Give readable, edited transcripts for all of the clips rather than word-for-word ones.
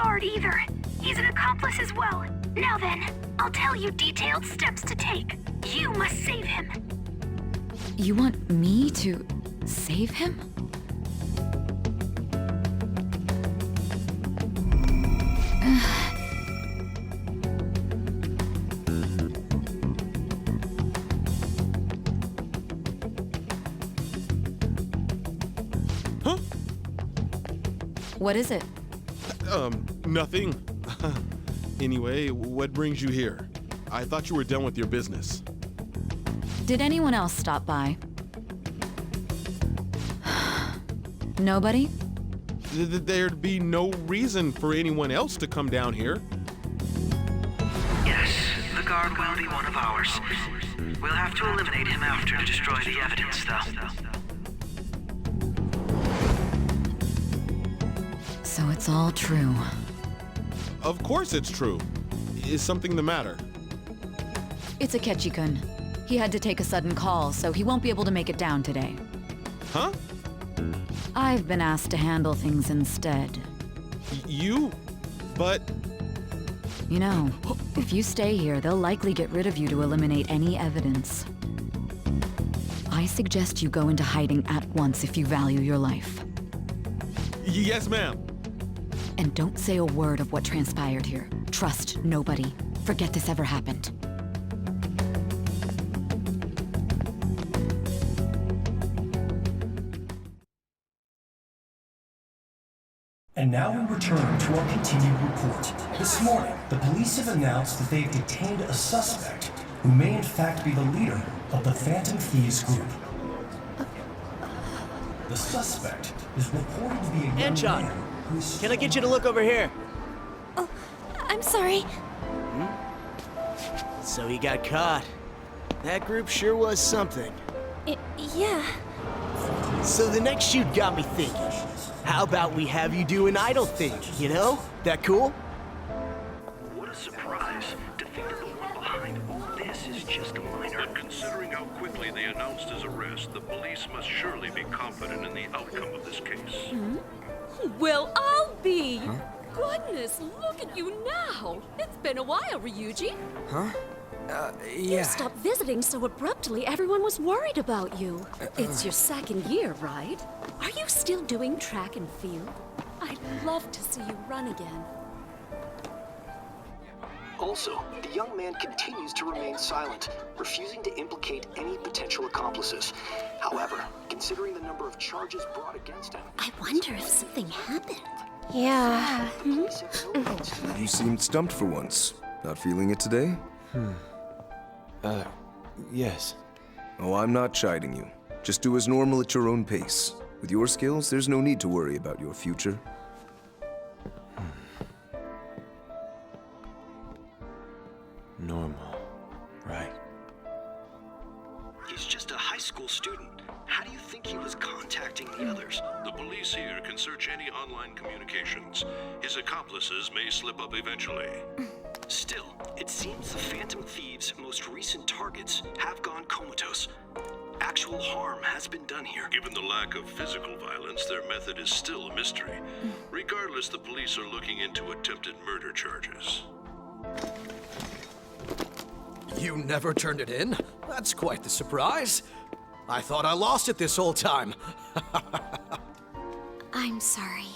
guard either. He's an accomplice as well. Now then, I'll tell you detailed steps to take. You must save him. You want me to save him? Huh? What is it? Nothing. Anyway, what brings you here? I thought you were done with your business. Did anyone else stop by? Nobody? There'd be no reason for anyone else to come down here. Yes, the guard will be one of ours. We'll have to eliminate him after to destroy the evidence, though. So it's all true. Of course it's true. Is something the matter? It's Akechi-kun. He had to take a sudden call, so he won't be able to make it down today. Huh? I've been asked to handle things instead. You? But... You know, if you stay here, they'll likely get rid of you to eliminate any evidence. I suggest you go into hiding at once if you value your life. Yes, ma'am. And don't say a word of what transpired here. Trust nobody. Forget this ever happened. And now we return to our continued report. This morning, the police have announced that they've detained a suspect who may in fact be the leader of the Phantom Thieves group. The suspect is reported to be a young Anchon, man who is... can I get you to look over here? Oh, I'm sorry. So he got caught. That group sure was something. Yeah. So the next shoot got me thinking. How about we have you do an idol thing, you know? That cool? What a surprise to think that the one behind all this is just a minor. But considering how quickly they announced his arrest, the police must surely be confident in the outcome of this case. Well, I'll be. Goodness, look at you now. It's been a while, Ryuji. You stopped visiting so abruptly, everyone was worried about you. It's your second year, right? Are you still doing track and field? I'd love to see you run again. Also, the young man continues to remain silent, refusing to implicate any potential accomplices. However, considering the number of charges brought against him... I wonder if something happened. Yeah. police have no evidence to- You seemed stumped for once. Not feeling it today? Yes. Oh, I'm not chiding you. Just do as normal at your own pace. With your skills, there's no need to worry about your future. Normal. Right. He's just a high school student. How do you think he was contacting the others? The police here can search any online communications. His accomplices may slip up eventually. Still, it seems the Phantom Thieves' most recent targets have gone comatose. Actual harm has been done here. Given the lack of physical violence, their method is still a mystery. Regardless, the police are looking into attempted murder charges. You never turned it in? That's quite the surprise. I thought I lost it this whole time. I'm sorry.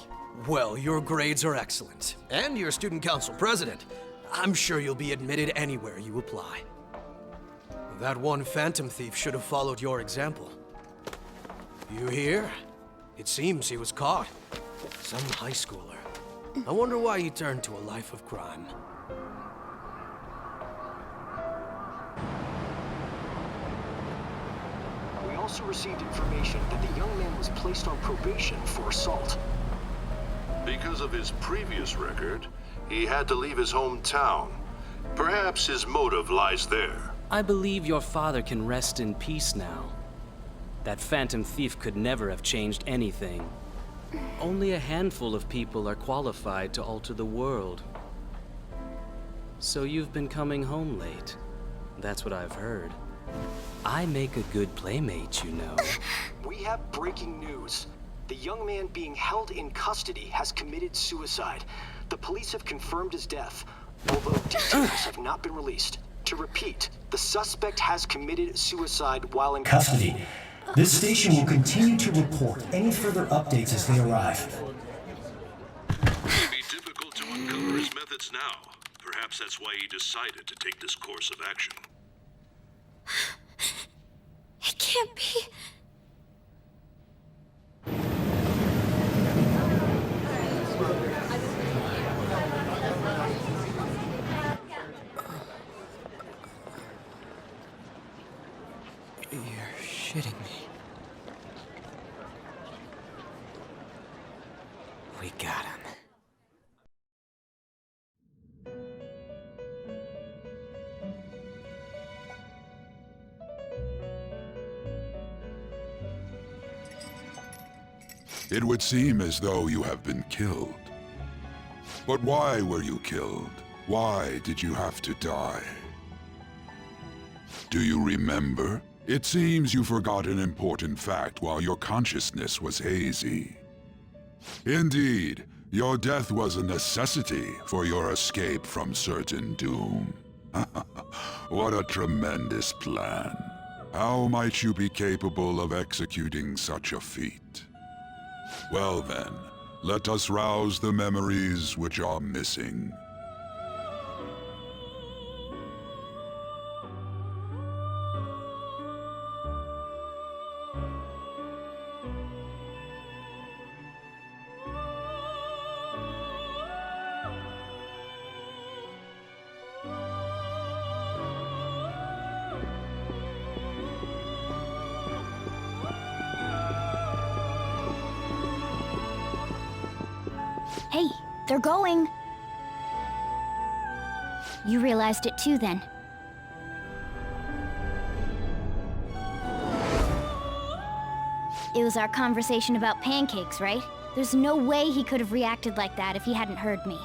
Well, your grades are excellent. And you're student council president. I'm sure you'll be admitted anywhere you apply. That one phantom thief should have followed your example. You hear? It seems he was caught. Some high schooler. I wonder why he turned to a life of crime. We also received information that the young man was placed on probation for assault. Because of his previous record, he had to leave his hometown. Perhaps his motive lies there. I believe your father can rest in peace now. That phantom thief could never have changed anything. Only a handful of people are qualified to alter the world. So you've been coming home late. That's what I've heard. I make a good playmate, you know. We have breaking news. The young man being held in custody has committed suicide. The police have confirmed his death, although details have not been released. To repeat, the suspect has committed suicide while in Custody. This station will continue to report any further updates as they arrive. It'd be difficult to uncover his methods now. Perhaps that's why he decided to take this course of action. It can't be. You're shitting me. We got him. It would seem as though you have been killed. But why were you killed? Why did you have to die? Do you remember? It seems you forgot an important fact while your consciousness was hazy. Indeed, your death was a necessity for your escape from certain doom. What a tremendous plan. How might you be capable of executing such a feat? Well then, let us rouse the memories which are missing. Hey, they're going. You realized it too, then. It was our conversation about pancakes, right? There's no way he could have reacted like that if he hadn't heard me.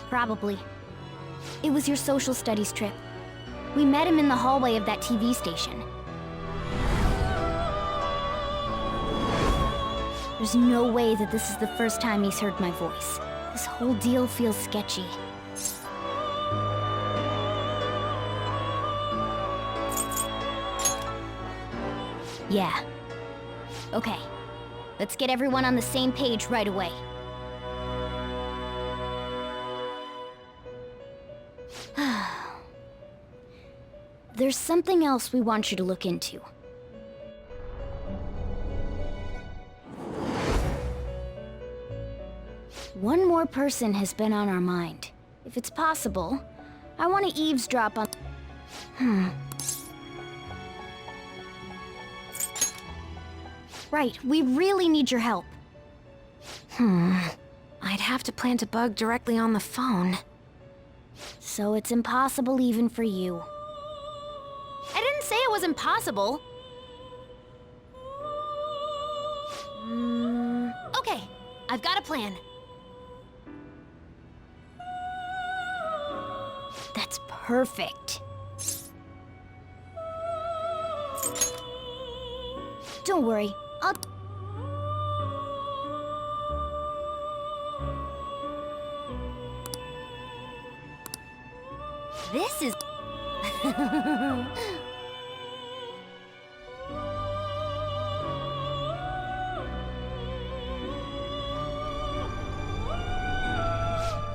Probably. It was your social studies trip. We met him in the hallway of that TV station. There's no way that this is the first time he's heard my voice. This whole deal feels sketchy. Yeah. Okay. Let's get everyone on the same page right away. There's something else we want you to look into. One more person has been on our mind. If it's possible, I want to eavesdrop on... Right, we really need your help. I'd have to plant a bug directly on the phone. So it's impossible even for you. I didn't say it was impossible. Okay, I've got a plan. That's perfect. Don't worry, I'll... This is...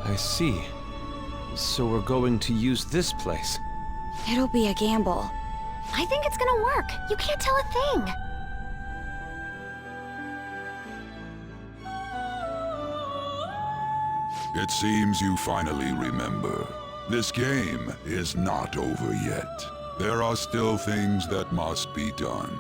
I see. So we're going to use this place. It'll be a gamble. I think it's gonna work. You can't tell a thing. It seems you finally remember. This game is not over yet. There are still things that must be done.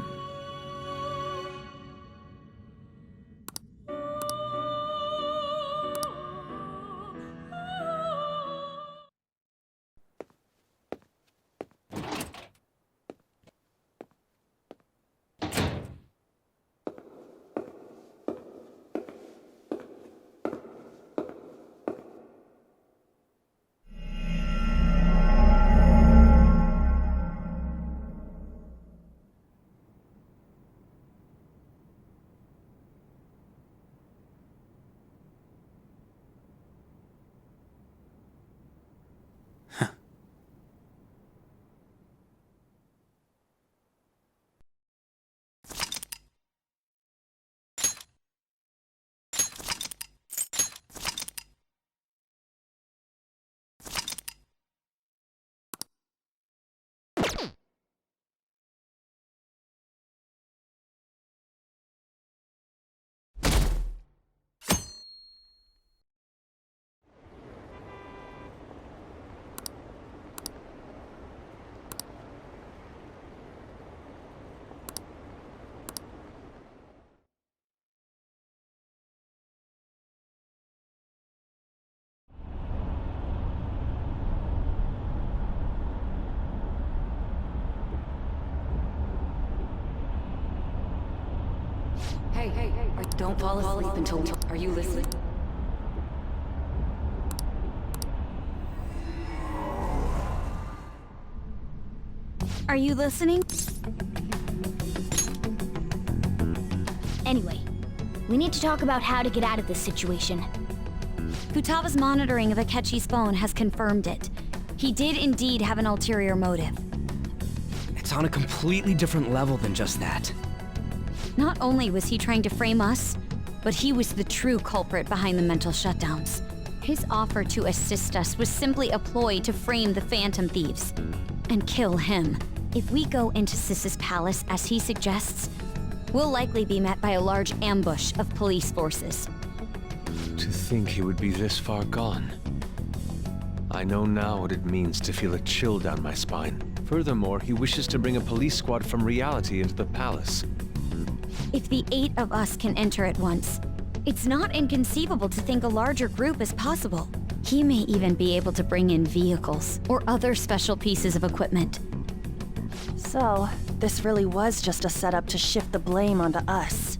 Hey, don't fall asleep until we... Are you listening? Are you listening? Anyway, we need to talk about how to get out of this situation. Futaga's monitoring of Akechi's phone has confirmed it. He did indeed have an ulterior motive. It's on a completely different level than just that. Not only was he trying to frame us, but he was the true culprit behind the mental shutdowns. His offer to assist us was simply a ploy to frame the Phantom Thieves and kill him. If we go into Sis's palace as he suggests, we'll likely be met by a large ambush of police forces. To think he would be this far gone. I know now what it means to feel a chill down my spine. Furthermore, he wishes to bring a police squad from reality into the palace. If the 8 of us can enter at once, it's not inconceivable to think a larger group is possible. He may even be able to bring in vehicles or other special pieces of equipment. So, this really was just a setup to shift the blame onto us.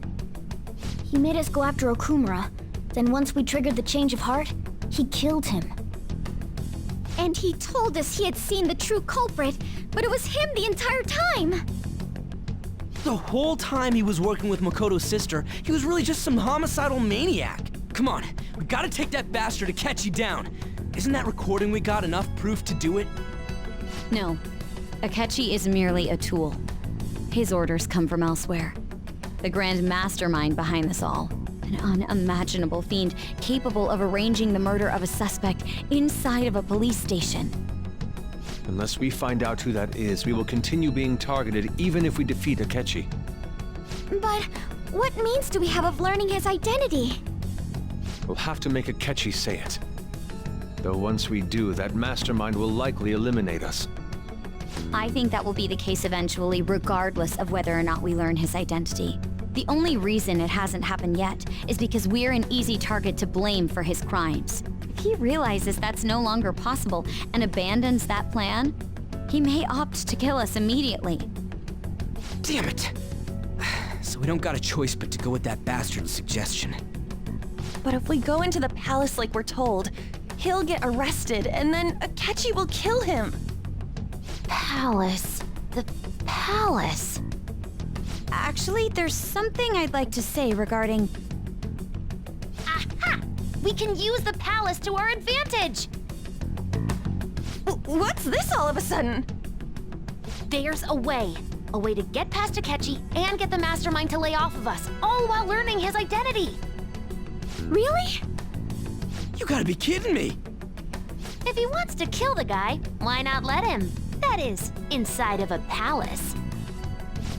He made us go after Okumura. Then once we triggered the change of heart, he killed him. And he told us he had seen the true culprit, but it was him the entire time! The whole time he was working with Makoto's sister, he was really just some homicidal maniac. Come on, we gotta take that bastard Akechi down. Isn't that recording we got enough proof to do it? No. Akechi is merely a tool. His orders come from elsewhere. The grand mastermind behind this all. An unimaginable fiend capable of arranging the murder of a suspect inside of a police station. Unless we find out who that is, we will continue being targeted even if we defeat Akechi. But what means do we have of learning his identity? We'll have to make Akechi say it. Though once we do, that mastermind will likely eliminate us. I think that will be the case eventually, regardless of whether or not we learn his identity. The only reason it hasn't happened yet is because we're an easy target to blame for his crimes. If he realizes that's no longer possible and abandons that plan, he may opt to kill us immediately. Damn it! So we don't got a choice but to go with that bastard's suggestion. But if we go into the palace like we're told, he'll get arrested and then Akechi will kill him. Palace. The palace. Actually, there's something I'd like to say regarding... Aha! We can use the palace to our advantage! What's this all of a sudden? There's a way. A way to get past Akechi and get the mastermind to lay off of us, all while learning his identity. Really? You gotta be kidding me! If he wants to kill the guy, why not let him? That is, inside of a palace.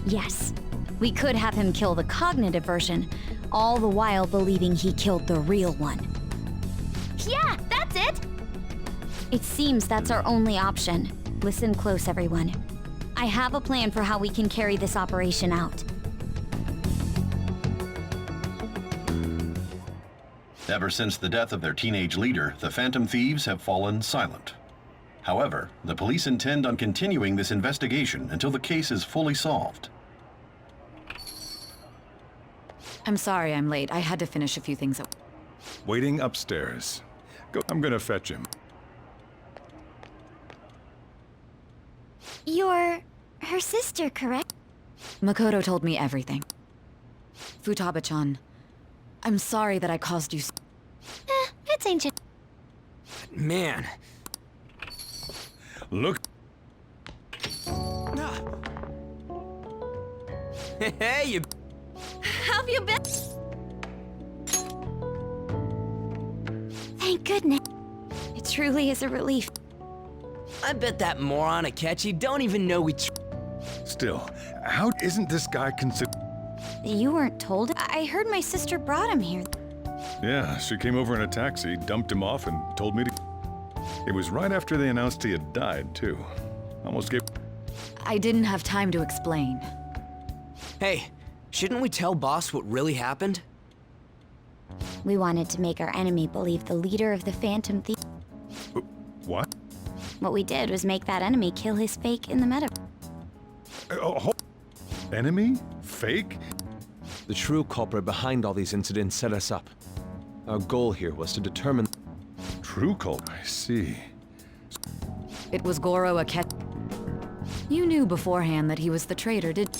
Yes. We could have him kill the cognitive version, all the while believing he killed the real one. Yeah, that's it! It seems that's our only option. Listen close, everyone. I have a plan for how we can carry this operation out. Ever since the death of their teenage leader, the Phantom Thieves have fallen silent. However, the police intend on continuing this investigation until the case is fully solved. I'm sorry I'm late. I had to finish a few things up. Waiting upstairs. Go. I'm gonna fetch him. You're her sister, correct? Makoto told me everything. Futaba-chan, I'm sorry that I caused you It's ancient. Man. Look. Hey, you... How have you been? Thank goodness. It truly is a relief. I bet that moron Akechi don't even know we Still, how isn't this guy considered? You weren't told? I heard my sister brought him here. Yeah, she came over in a taxi, dumped him off, and told me to... It was right after they announced he had died, too. Almost gave... I didn't have time to explain. Hey, shouldn't we tell boss what really happened? We wanted to make our enemy believe the leader of the Phantom Thief. What? What we did was make that enemy kill his fake in the meta. Enemy? Fake? The true culprit behind all these incidents set us up. Our goal here was to determine... True culprit? I see. It was Goro Akechi. You knew beforehand that he was the traitor, did...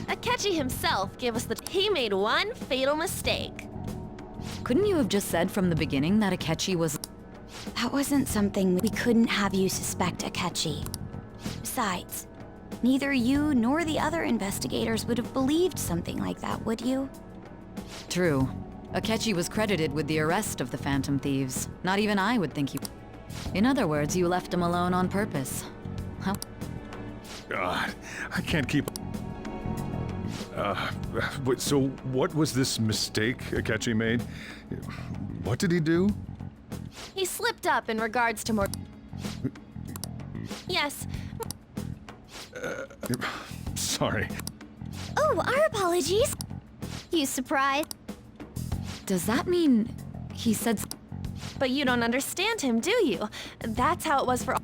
Akechi himself gave us the... He made one fatal mistake. Couldn't you have just said from the beginning that Akechi was... That wasn't something we couldn't have you suspect Akechi. Besides, neither you nor the other investigators would have believed something like that, would you? True. Akechi was credited with the arrest of the Phantom Thieves. Not even I would think you... In other words, you left him alone on purpose. How... God, I can't keep... So what was this mistake Akechi made? What did he do? He slipped up in regards to more... Yes. Sorry. Oh, our apologies. You surprised? Does that mean he said... But you don't understand him, do you? That's how it was for...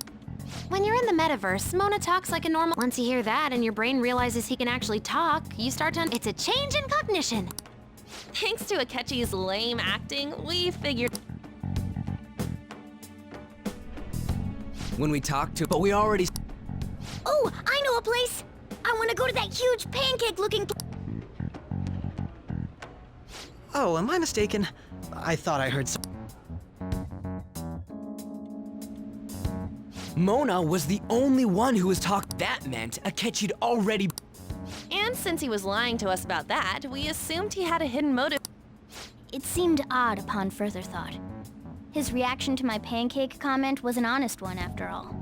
When you're in the metaverse, Mona talks like a normal... Once you hear that and your brain realizes he can actually talk, you start to... It's a change in cognition. Thanks to Akechi's lame acting, we figured... When we talked to... But we already... Oh, I know a place! I want to go to that huge pancake-looking... Oh, am I mistaken? I thought I heard some... Mona was the only one who was talking. That meant Akechi'd already... And since he was lying to us about that, we assumed he had a hidden motive. It seemed odd upon further thought. His reaction to my pancake comment was an honest one, after all.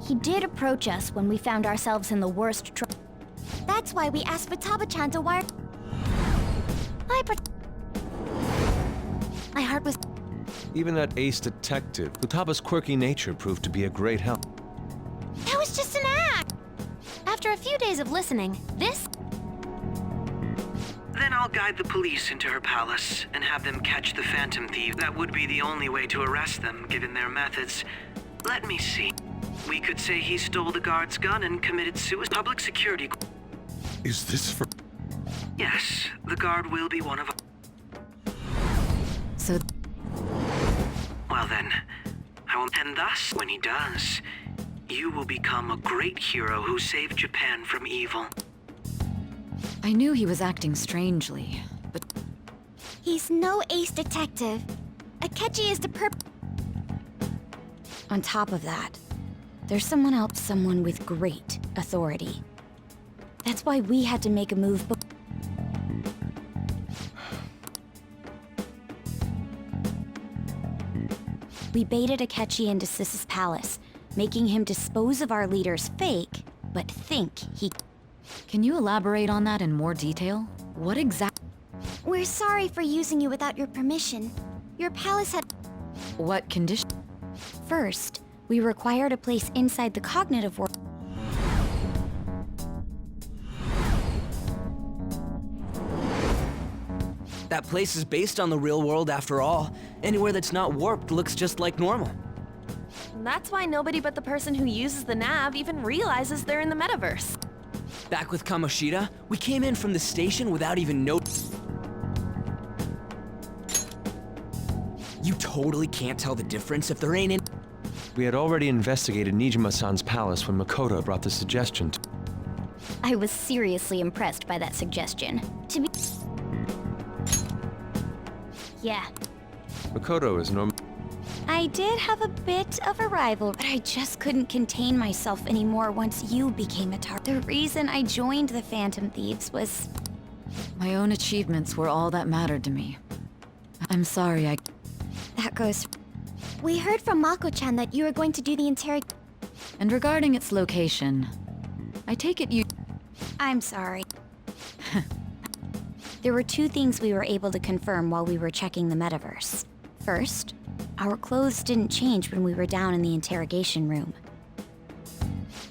He did approach us when we found ourselves in the worst trouble. That's why we asked Futaba-chan to wire... My heart was... Even that ace detective, Futaba's quirky nature proved to be a great help. That was just an act! After a few days of listening, this... Then I'll guide the police into her palace and have them catch the Phantom Thieves. That would be the only way to arrest them, given their methods. Let me see. We could say he stole the guard's gun and committed suicide. Public security... Is this for... Yes, the guard will be one of... So... Well then, I will... And thus, when he does, you will become a great hero who saved Japan from evil. I knew he was acting strangely, but... He's no ace detective. Akechi is the On top of that, there's someone else, someone with great authority. That's why we had to make a move. We baited Akechi into Sis's palace, making him dispose of our leader's fake, but think he... Can you elaborate on that in more detail? What exactly? We're sorry for using you without your permission. Your palace had... What condition? First, we required a place inside the cognitive world. That place is based on the real world after all. Anywhere that's not warped looks just like normal. That's why nobody but the person who uses the nav even realizes they're in the metaverse. Back with Kamoshida, we came in from the station without even You totally can't tell the difference if there ain't any. We had already investigated Nijima-san's palace when Makoto brought the suggestion to... I was seriously impressed by that suggestion. To be... Yeah. Makoto is normal. I did have a bit of a rival, but I just couldn't contain myself anymore once you became a target. The reason I joined the Phantom Thieves was... My own achievements were all that mattered to me. I'm sorry, That goes... We heard from Mako-chan that you were going to do the interrogation. And regarding its location, I take it you... I'm sorry. There were two things we were able to confirm while we were checking the metaverse. First, our clothes didn't change when we were down in the interrogation room.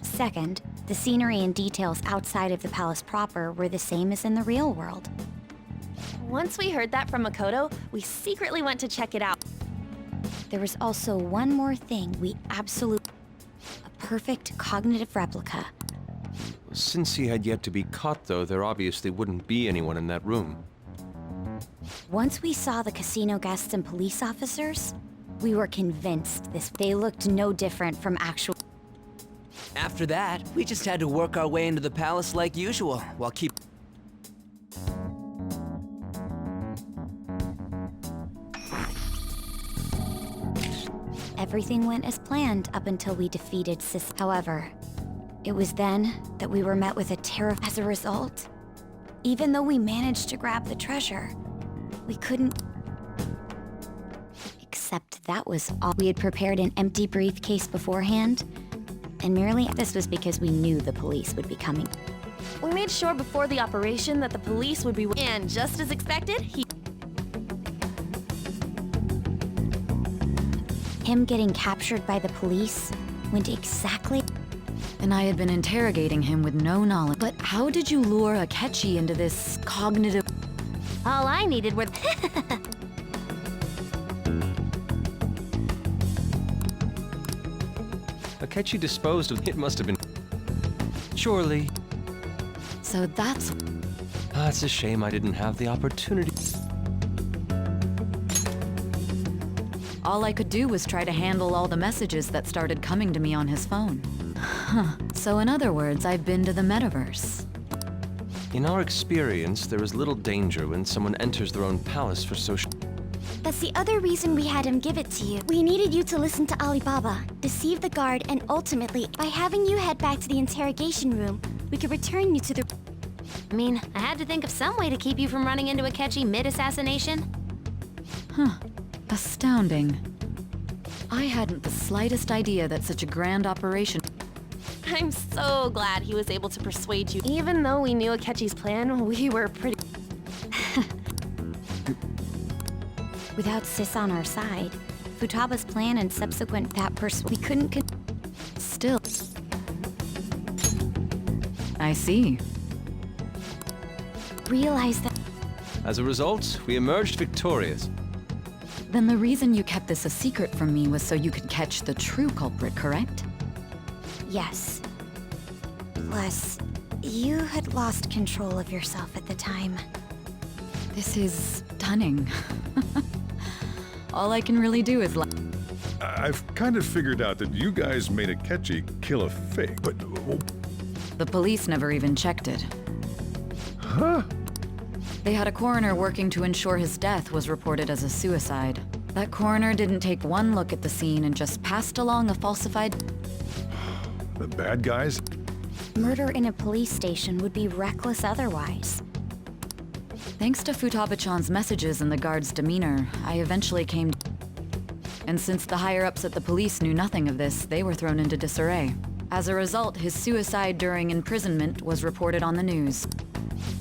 Second, the scenery and details outside of the palace proper were the same as in the real world. Once we heard that from Makoto, we secretly went to check it out. There was also one more thing we absolutely... A perfect cognitive replica. Since he had yet to be caught, though, there obviously wouldn't be anyone in that room. Once we saw the casino guests and police officers, we were convinced they looked no different from actual... After that, we just had to work our way into the palace like usual, while Everything went as planned up until we defeated Sis. However, it was then that we were met with a terror. As a result, even though we managed to grab the treasure, we couldn't... Except that was all. We had prepared an empty briefcase beforehand, and merely this was because we knew the police would be coming. We made sure before the operation that the police would be... And just as expected, Him getting captured by the police went exactly... And I had been interrogating him with no knowledge. But how did you lure Akechi into this cognitive... All I needed were... Akechi disposed of it. Must have been... Surely. So that's... It's a shame I didn't have the opportunity. All I could do was try to handle all the messages that started coming to me on his phone. Huh. So in other words, I've been to the metaverse. In our experience, there is little danger when someone enters their own palace for social... That's the other reason we had him give it to you. We needed you to listen to Alibaba, deceive the guard, and ultimately, by having you head back to the interrogation room, we could return you to the... I mean, I had to think of some way to keep you from running into Akechi mid-assassination. Huh. Astounding. I hadn't the slightest idea that such a grand operation... I'm so glad he was able to persuade you. Even though we knew Akechi's plan, we were pretty... Without Sis on our side, Futaba's plan and subsequent we couldn't Still... I see. Realize that... As a result, we emerged victorious. Then the reason you kept this a secret from me was so you could catch the true culprit, correct? Yes. Plus, you had lost control of yourself at the time. This is stunning. All I can really do is I've kind of figured out that you guys made Akechi kill a fake, but... The police never even checked it. Huh? They had a coroner working to ensure his death was reported as a suicide. That coroner didn't take one look at the scene and just passed along a falsified... The bad guys? Murder in a police station would be reckless otherwise. Thanks to Futaba-chan's messages and the guard's demeanor, I eventually came... And since the higher-ups at the police knew nothing of this, they were thrown into disarray. As a result, his suicide during imprisonment was reported on the news.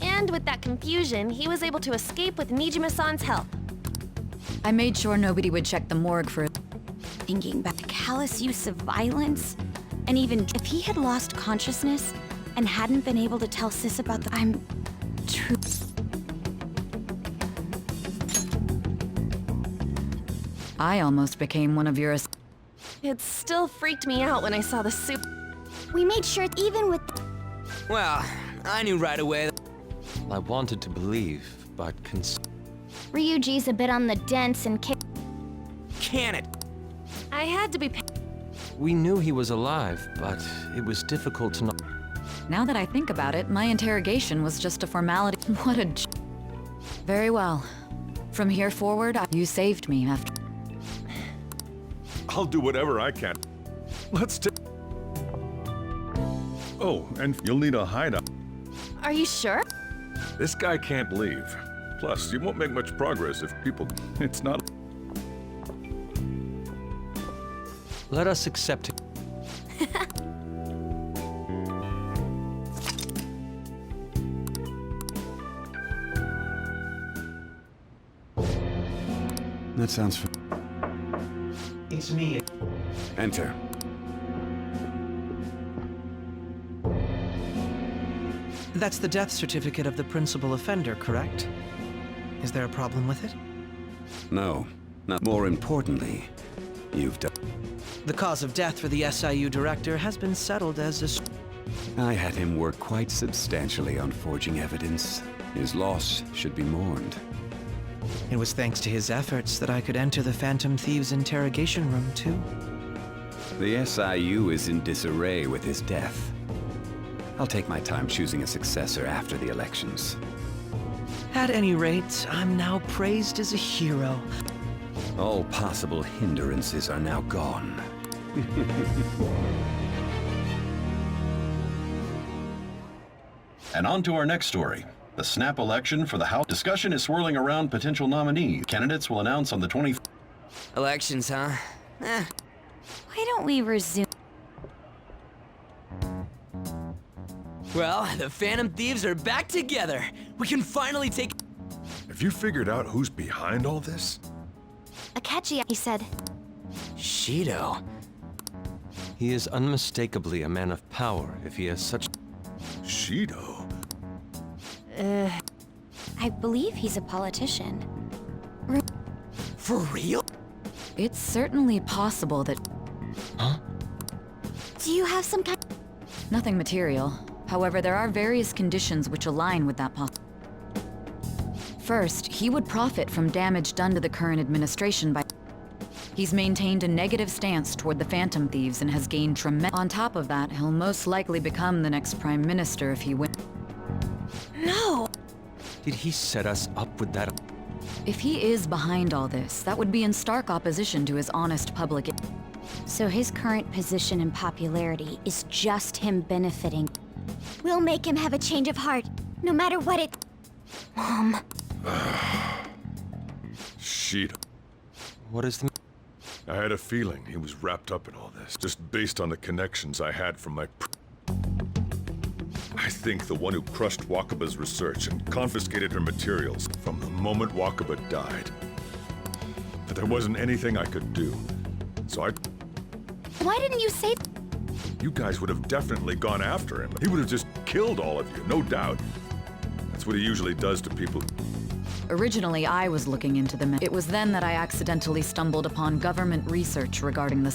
And with that confusion, he was able to escape with Nijima-san's help. I made sure nobody would check the morgue for it. Thinking back, callous use of violence, and even if he had lost consciousness and hadn't been able to tell Sis about the... I almost became one of your... It still freaked me out when I saw the soup. We made sure even with... Well, I knew right away. I wanted to believe, but Ryuji's a bit on the dense and Can it? I had to be... we knew he was alive, but it was difficult to know. Now that I think about it, my interrogation was just a formality. What a Very well. From here forward, you saved me after... I'll do whatever I can. Let's take... Oh, and you'll need a hideout. Are you sure? This guy can't leave. Plus, you won't make much progress if people... It's not... Let us accept it. That sounds... It's me. Enter. That's the death certificate of the principal offender, correct? Is there a problem with it? No. Not more importantly, you've done... The cause of death for the SIU director has been settled as a... I had him work quite substantially on forging evidence. His loss should be mourned. It was thanks to his efforts that I could enter the Phantom Thieves' interrogation room, too. The SIU is in disarray with his death. I'll take my time choosing a successor after the elections. At any rate, I'm now praised as a hero. All possible hindrances are now gone. And on to our next story. The snap election for the House. Discussion is swirling around potential nominees. Candidates will announce on the 20th. Elections, huh? Why don't we resume? Well, the Phantom Thieves are back together. We can finally take... Have you figured out who's behind all this? Akechi, he said. Shido. He is unmistakably a man of power if he has such... Shido? I believe he's a politician. For real? It's certainly possible that... Huh? Do you have some kind... Nothing material. However, there are various conditions which align with that First, he would profit from damage done to the current administration by... He's maintained a negative stance toward the Phantom Thieves and has gained tremendous... On top of that, he'll most likely become the next Prime Minister if he wins. No! Did he set us up with that? If he is behind all this, that would be in stark opposition to his honest public... So his current position and popularity is just him benefiting. We'll make him have a change of heart, no matter what it... Mom. Shido. What is the... I had a feeling he was wrapped up in all this, just based on the connections I had from my... I think the one who crushed Wakaba's research and confiscated her materials from the moment Wakaba died. But there wasn't anything I could do. So Why didn't you say... You guys would have definitely gone after him. He would have just killed all of you, no doubt. That's what he usually does to people. Originally, I was looking into them. It was then that I accidentally stumbled upon government research regarding the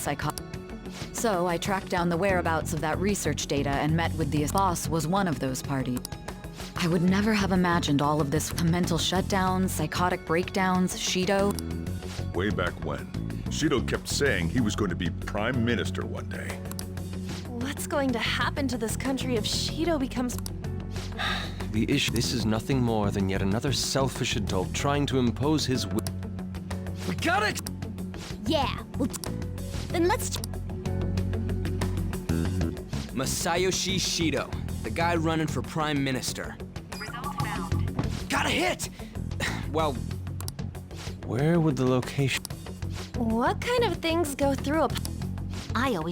So I tracked down the whereabouts of that research data and met with the boss was one of those parties. I would never have imagined all of this. Mental shutdowns, psychotic breakdowns, Shido. Way back when, Shido kept saying he was going to be Prime Minister one day. What's going to happen to this country if Shido becomes... The issue... This is nothing more than yet another selfish adult trying to impose his will. We got it! Yeah, well... Then let's... Masayoshi Shido, the guy running for Prime Minister. Result found. Got a hit! Well... Where would the location... What kind of things go through a... I always